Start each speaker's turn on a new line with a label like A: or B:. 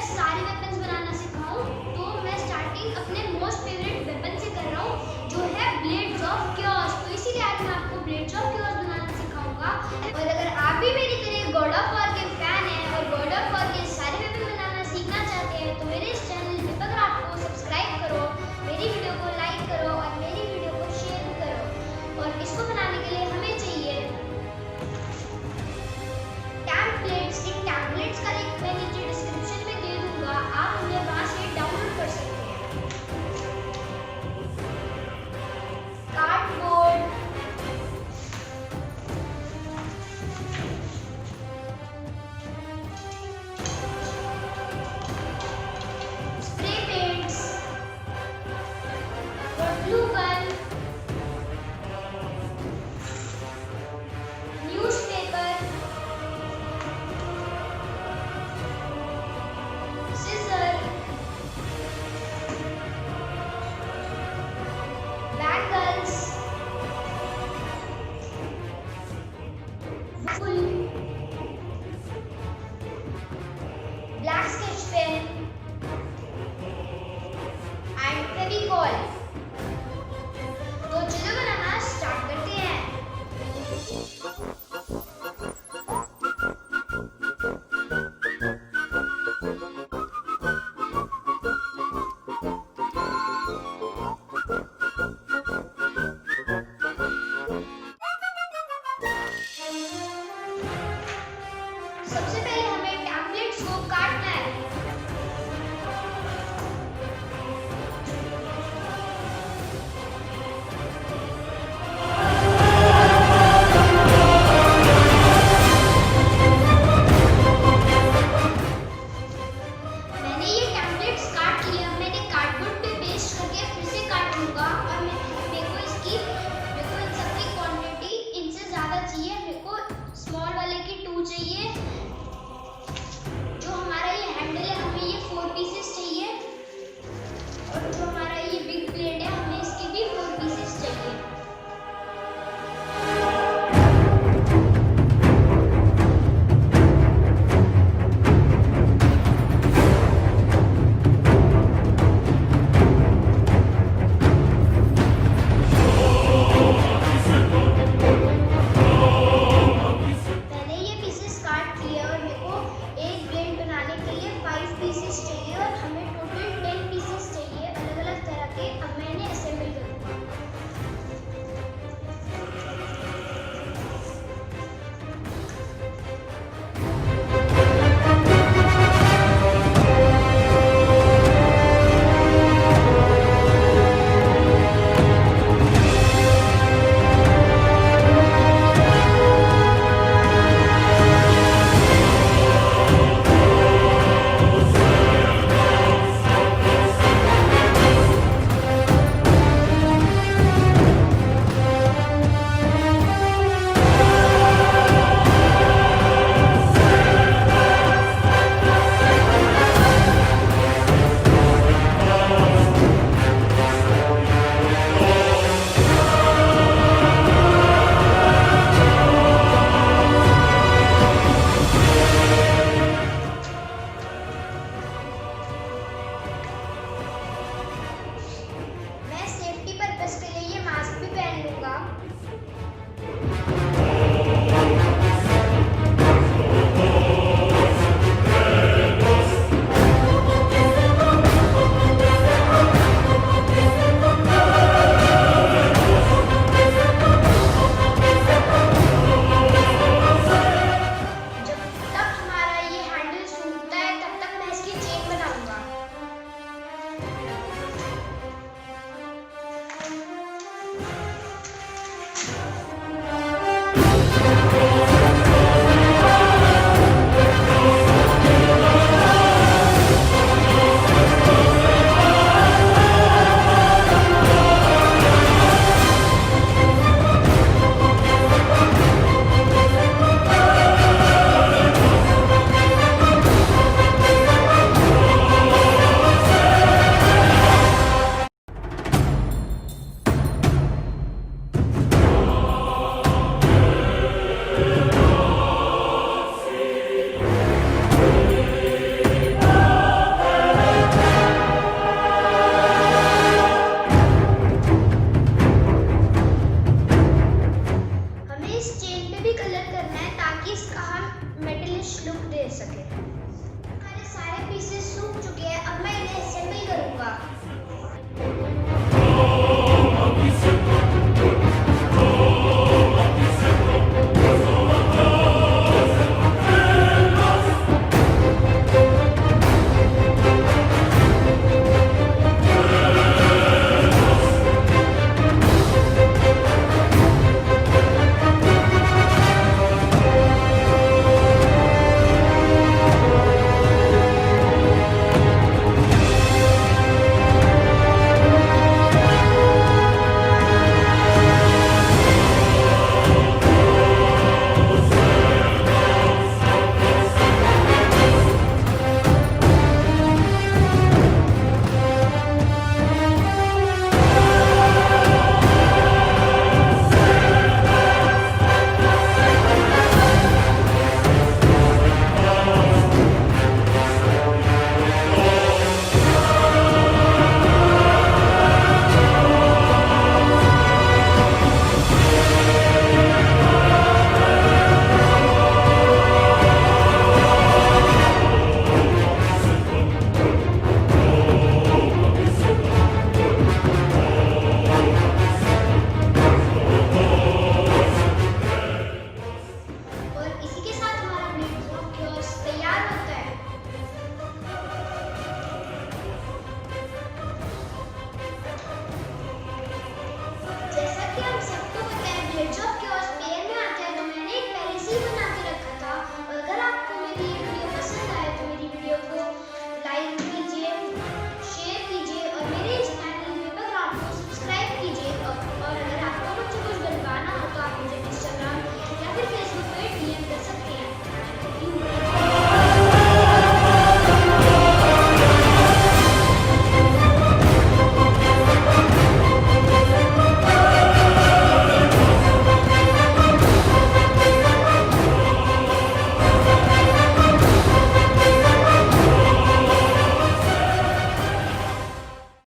A: सारे वेपन्स बनाना सिखाऊं, तो मैं स्टार्टिंग अपने मोस्ट फेवरेट वेपन से कर रहा हूँ, जो है ब्लेड्स ऑफ क्योस। तो इसीलिए आज मैं आपको ब्लेड्स ऑफ क्योस बनाना सिखाऊंगा। और अगर आप भी मेरी तरह गॉड ऑफ वॉर के फैन हैं और गॉड ऑफ वॉर के सारे वेपन बनाना सीखना चाहते हैं, तो मेरे इस चैनल दीपकराफ्ट को सब्सक्राइब करो, मेरी वीडियो को लाइक करो और मेरी वीडियो को शेयर करो। और इसको बनाने के लिए हमें चाहिए टेम्पलेट्स। इन टेम्पलेट्स का लिंक मैं नीचे डिस्क्रिप्शन में दे दूंगा, आप उन्हें वहां से डाउनलोड कर सकते हैं। Cardboard, spray paints, glue gun, newspaper, scissor, bangles, wool, black sketch pen and Fevicol. तो चलो बनाना स्टार्ट करते हैं। सबसे पहले हमें टेम्पलेट्स को काटना है। मैंने ये टेम्पलेट्स काट लिए, अब मैंने कार्डबोर्ड पे पेस्ट करके फिर से काट लूंगा। और मेरे को इन सबकी क्वांटिटी इनसे ज़्यादा चाहिए। मेरे को स्मॉल वाले की 2 चाहिए। जो हमारा ये हैंडल है से।